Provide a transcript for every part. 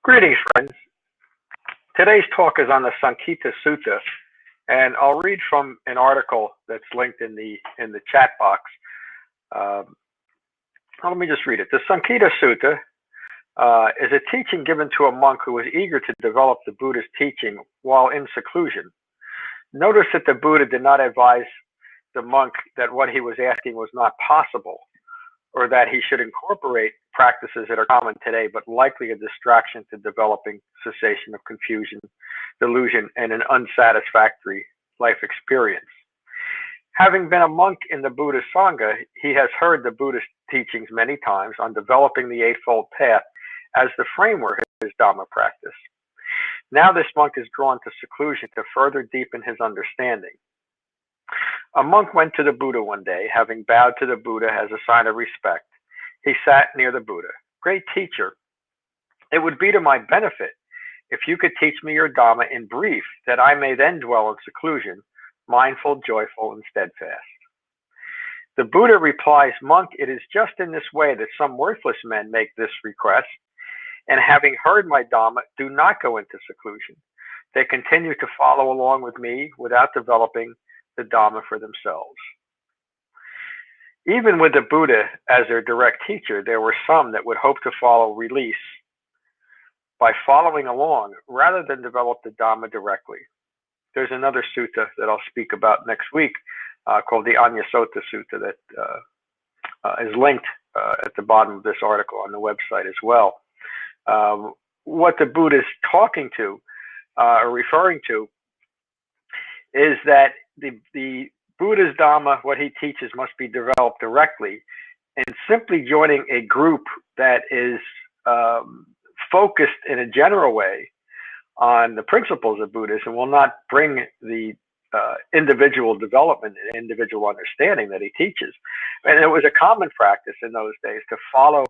Greetings, friends. Today's talk is on the Sankhitta Sutta, and I'll read from an article that's linked in the chat box. Let me just read it. The Sankhitta Sutta is a teaching given to a monk who was eager to develop the Buddha's teaching while in seclusion. Notice that the Buddha did not advise the monk that what he was asking was not possible, or that he should incorporate practices that are common today, but likely a distraction to developing cessation of confusion, delusion, and an unsatisfactory life experience. Having been a monk in the Buddhist Sangha, he has heard the Buddhist teachings many times on developing the Eightfold Path as the framework of his Dhamma practice. Now this monk is drawn to seclusion to further deepen his understanding. A monk went to the Buddha one day, having bowed to the Buddha as a sign of respect. He sat near the Buddha. "Great teacher, it would be to my benefit if you could teach me your Dhamma in brief, that I may then dwell in seclusion, mindful, joyful, and steadfast." The Buddha replies, "Monk, it is just in this way that some worthless men make this request, and having heard my Dhamma, do not go into seclusion. They continue to follow along with me without developing the Dhamma for themselves." Even with the Buddha as their direct teacher, there were some that would hope to follow release by following along rather than develop the Dhamma directly. There's another sutta that I'll speak about next week called the Anyasota Sutta that is linked at the bottom of this article on the website as well. What the Buddha is talking to or referring to is that the Buddha's Dhamma, what he teaches, must be developed directly, and simply joining a group that is focused in a general way on the principles of Buddhism will not bring the individual development and individual understanding that he teaches. And it was a common practice in those days to follow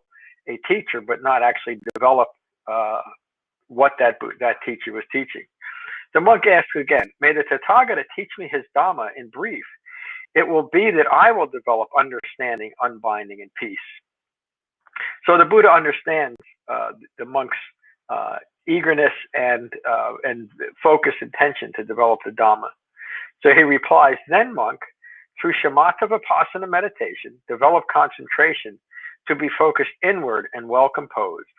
a teacher but not actually develop what that teacher was teaching. The monk asks again, "May the Tathagata teach me his Dhamma in brief. It will be that I will develop understanding, unbinding, and peace." So the Buddha understands the monk's eagerness and focused intention to develop the Dhamma. So he replies, "Then, monk, through shamatha vipassana meditation, develop concentration to be focused inward and well composed.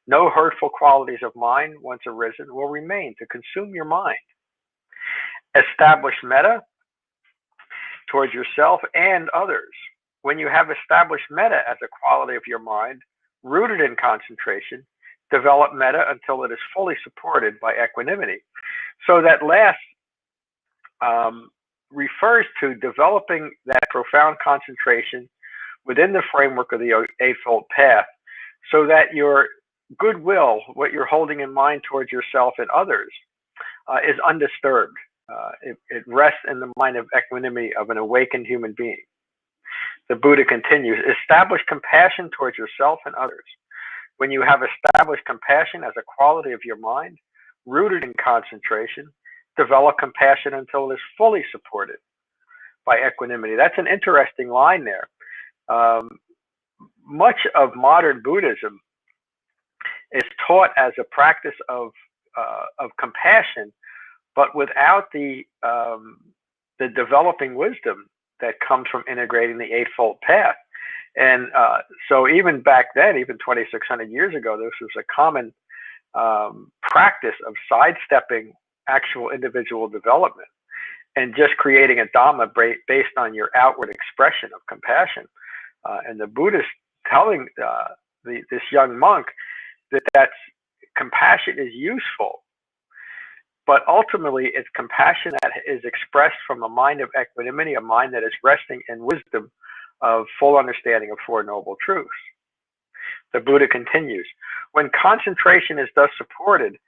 No hurtful qualities of mind, once arisen, will remain to consume your mind. Establish metta towards yourself and others. When you have established metta as a quality of your mind, rooted in concentration, develop metta until it is fully supported by equanimity." So that last refers to developing that profound concentration within the framework of the Eightfold Path, so that your goodwill, what you're holding in mind towards yourself and others, is undisturbed. It rests in the mind of equanimity of an awakened human being. The Buddha continues, "Establish compassion towards yourself and others. When you have established compassion as a quality of your mind, rooted in concentration, develop compassion until it is fully supported by equanimity." That's an interesting line there. Much of modern Buddhism is taught as a practice of compassion, but without the developing wisdom that comes from integrating the Eightfold Path. And so even back then, even 2,600 years ago, this was a common practice of sidestepping actual individual development and just creating a Dhamma based on your outward expression of compassion. And the Buddhist telling this young monk that compassion is useful, but ultimately it's compassion that is expressed from a mind of equanimity, a mind that is resting in wisdom of full understanding of Four Noble Truths. The Buddha continues, "When concentration is thus supported,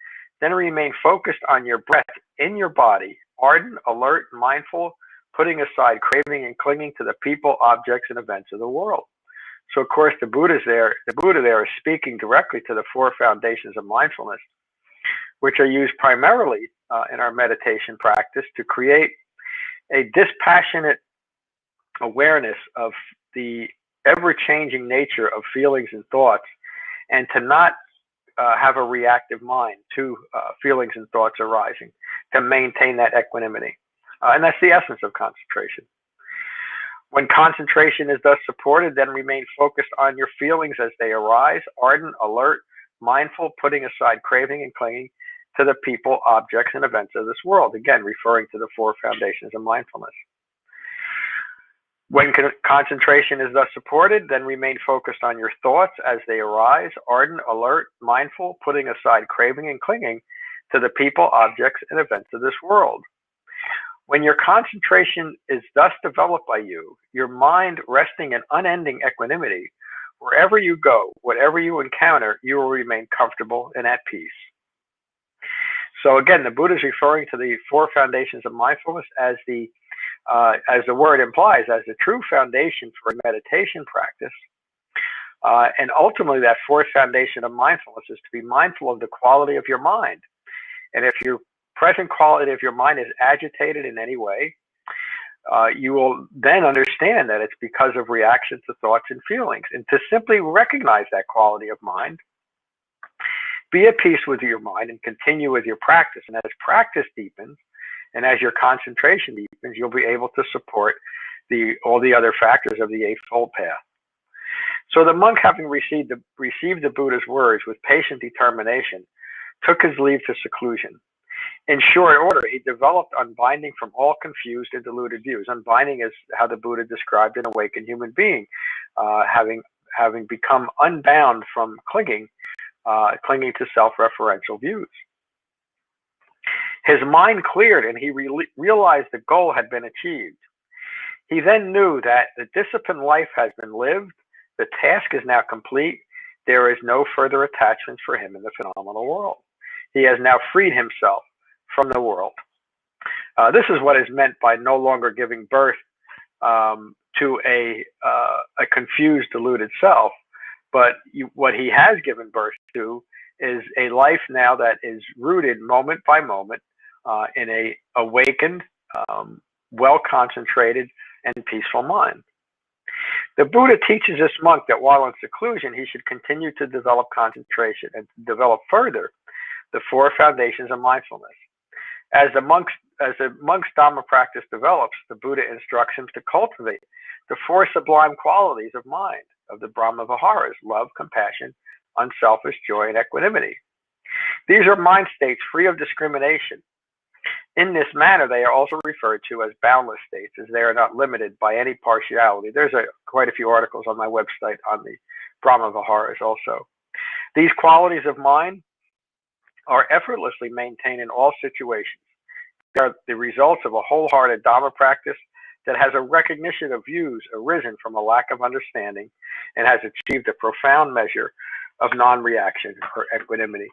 then remain focused on your breath in your body, ardent, alert, mindful, putting aside craving and clinging to the people, objects, and events of the world." So of course the Buddha there is speaking directly to the four foundations of mindfulness, which are used primarily in our meditation practice to create a dispassionate awareness of the ever-changing nature of feelings and thoughts, and to not have a reactive mind to feelings and thoughts arising, to maintain that equanimity. And that's the essence of concentration. When concentration is thus supported, then remain focused on your feelings as they arise, ardent, alert, mindful, putting aside craving and clinging to the people, objects, and events of this world. Again, referring to the 4 foundations of mindfulness. When concentration is thus supported, then remain focused on your thoughts as they arise, ardent, alert, mindful, putting aside craving and clinging to the people, objects, and events of this world. When your concentration is thus developed by you, your mind resting in unending equanimity, wherever you go, whatever you encounter, you will remain comfortable and at peace. So again, the Buddha is referring to the 4 foundations of mindfulness as the word implies, as the true foundation for a meditation practice. And ultimately, that 4th foundation of mindfulness is to be mindful of the quality of your mind. And if your present quality of your mind is agitated in any way, you will then understand that it's because of reactions to thoughts and feelings. And to simply recognize that quality of mind, be at peace with your mind and continue with your practice. And as practice deepens, and as your concentration deepens, you'll be able to support all the other factors of the Eightfold Path. So the monk, having received the Buddha's words with patient determination, took his leave to seclusion. In short order, he developed unbinding from all confused and deluded views. Unbinding is how the Buddha described an awakened human being, having become unbound from clinging to self-referential views. His mind cleared, and he realized the goal had been achieved. He then knew that the disciplined life has been lived, the task is now complete, there is no further attachment for him in the phenomenal world. He has now freed himself from the world. This is what is meant by no longer giving birth to a confused, deluded self, but what he has given birth to is a life now that is rooted moment by moment in a awakened, well-concentrated, and peaceful mind. The Buddha teaches this monk that while in seclusion, he should continue to develop concentration and develop further the 4 foundations of mindfulness. As the monk's Dhamma practice develops, the Buddha instructs him to cultivate the 4 sublime qualities of mind, of the Brahma Viharas: love, compassion, unselfish joy, and equanimity. These are mind states free of discrimination. In this manner, they are also referred to as boundless states, as they are not limited by any partiality. There's quite a few articles on my website on the Brahma Viharas also. These qualities of mind are effortlessly maintained in all situations. They are the results of a wholehearted Dhamma practice that has a recognition of views arisen from a lack of understanding and has achieved a profound measure of non-reaction or equanimity.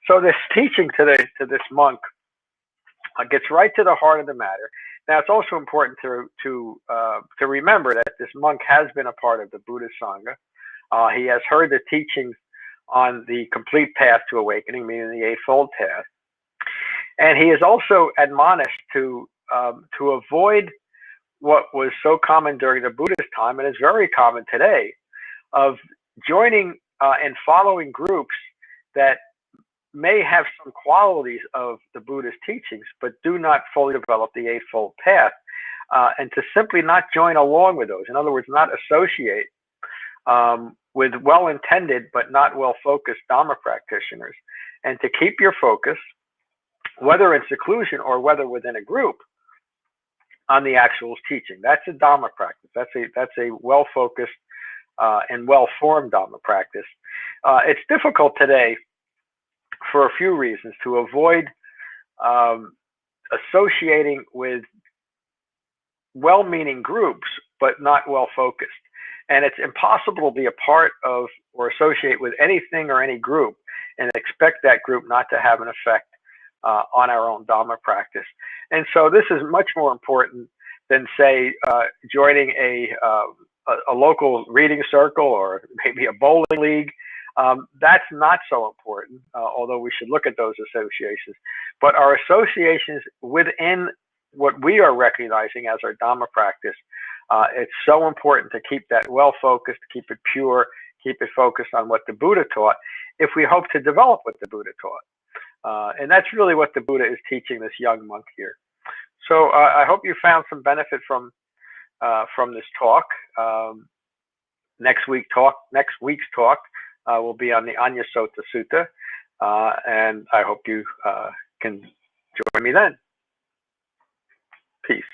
So this teaching to this monk gets right to the heart of the matter. Now, it's also important to remember that this monk has been a part of the Buddhist Sangha. He has heard the teachings on the complete path to awakening, meaning the Eightfold Path, and he is also admonished to avoid what was so common during the Buddhist time and is very common today, of joining and following groups that may have some qualities of the Buddhist teachings, but do not fully develop the Eightfold Path, and to simply not join along with those. In other words, not associate with well-intended but not well-focused Dhamma practitioners, and to keep your focus, whether in seclusion or whether within a group, on the actual teaching. That's a Dhamma practice. That's a well-focused and well-formed Dhamma practice. It's difficult today for a few reasons to avoid associating with well-meaning groups but not well-focused. And it's impossible to be a part of or associate with anything or any group and expect that group not to have an effect on our own Dhamma practice. And so this is much more important than, say, joining a local reading circle or maybe a bowling league. That's not so important, although we should look at those associations. But our associations within what we are recognizing as our Dhamma practice, it's so important to keep that well-focused, keep it pure, keep it focused on what the Buddha taught, if we hope to develop what the Buddha taught. And that's really what the Buddha is teaching this young monk here. So I hope you found some benefit from this talk. Next week's talk will be on the Sankhitta Sutta, and I hope you can join me then. Peace.